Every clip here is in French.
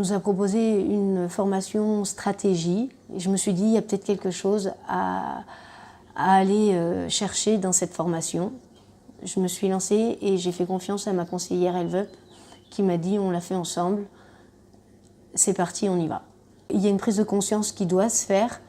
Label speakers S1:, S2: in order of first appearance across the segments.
S1: nous a proposé une formation stratégie. Et je me suis dit, il y a peut-être quelque chose à aller chercher dans cette formation. Je me suis lancée et j'ai fait confiance à ma conseillère Elveup qui m'a dit, on l'a fait ensemble, c'est parti, on y va. Il y a une prise de conscience qui doit se faire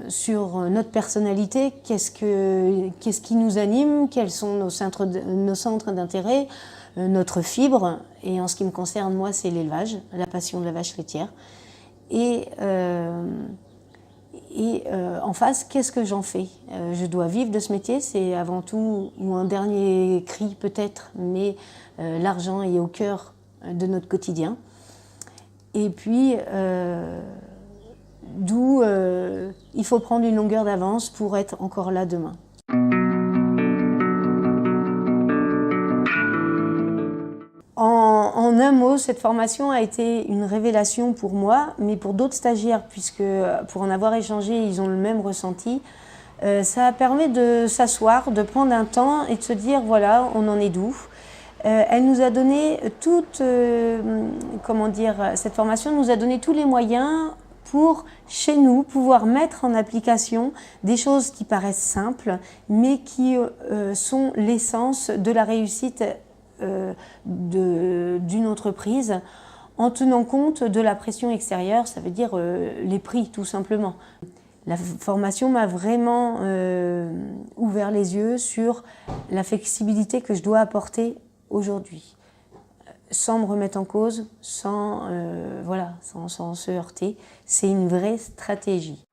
S1: sur notre personnalité, qu'est-ce qui nous anime, quels sont nos centres d'intérêt, notre fibre. Et en ce qui me concerne, moi, c'est l'élevage, la passion de la vache laitière. Et en face, qu'est-ce que j'en fais? Je dois vivre de ce métier, c'est avant tout, ou un dernier cri peut-être, mais l'argent est au cœur de notre quotidien. Et puis, d'où il faut prendre une longueur d'avance pour être encore là demain. En un mot, cette formation a été une révélation pour moi, mais pour d'autres stagiaires, puisque pour en avoir échangé, ils ont le même ressenti. Ça permet de s'asseoir, de prendre un temps et de se dire, voilà, on en est d'où. Elle nous a donné cette formation nous a donné tous les moyens pour, chez nous, pouvoir mettre en application des choses qui paraissent simples, mais qui sont l'essence de la réussite d'une entreprise, en tenant compte de la pression extérieure, ça veut dire les prix, tout simplement. La formation m'a vraiment ouvert les yeux sur la flexibilité que je dois apporter aujourd'hui, sans me remettre en cause, sans se heurter. C'est une vraie stratégie.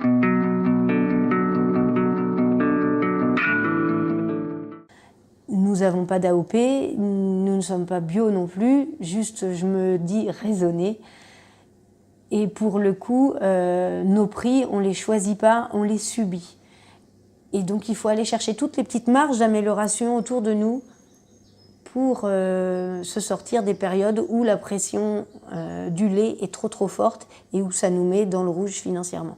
S1: Nous n'avons pas d'AOP, nous ne sommes pas bio non plus, juste, je me dis, raisonner. Et pour le coup, nos prix, on ne les choisit pas, on les subit. Et donc, il faut aller chercher toutes les petites marges d'amélioration autour de nous pour se sortir des périodes où la pression du lait est trop forte et où ça nous met dans le rouge financièrement.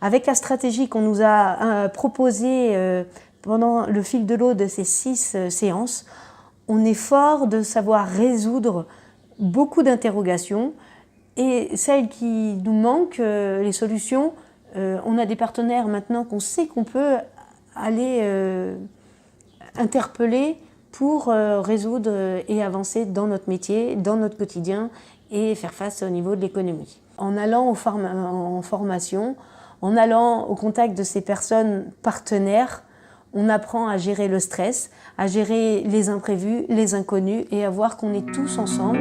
S1: Avec la stratégie qu'on nous a proposée pendant le fil de l'eau de ces 6 séances, on est fort de savoir résoudre beaucoup d'interrogations et celles qui nous manquent, les solutions, on a des partenaires maintenant qu'on sait qu'on peut aller interpeller pour résoudre et avancer dans notre métier, dans notre quotidien et faire face au niveau de l'économie. En allant en formation, en allant au contact de ces personnes partenaires, on apprend à gérer le stress, à gérer les imprévus, les inconnus et à voir qu'on est tous ensemble.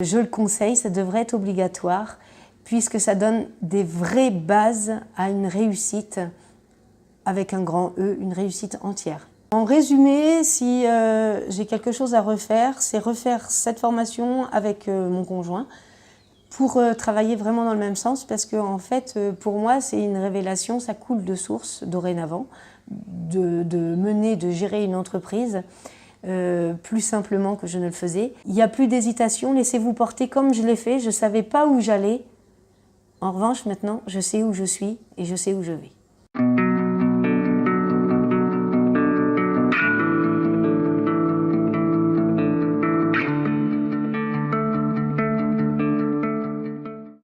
S1: Je le conseille, ça devrait être obligatoire puisque ça donne des vraies bases à une réussite avec un grand E, une réussite entière. En résumé, si j'ai quelque chose à refaire, c'est refaire cette formation avec mon conjoint pour travailler vraiment dans le même sens parce que en fait, pour moi, c'est une révélation, ça coule de source dorénavant, de gérer une entreprise plus simplement que je ne le faisais. Il n'y a plus d'hésitation, laissez-vous porter comme je l'ai fait, je ne savais pas où j'allais. En revanche, maintenant, je sais où je suis et je sais où je vais.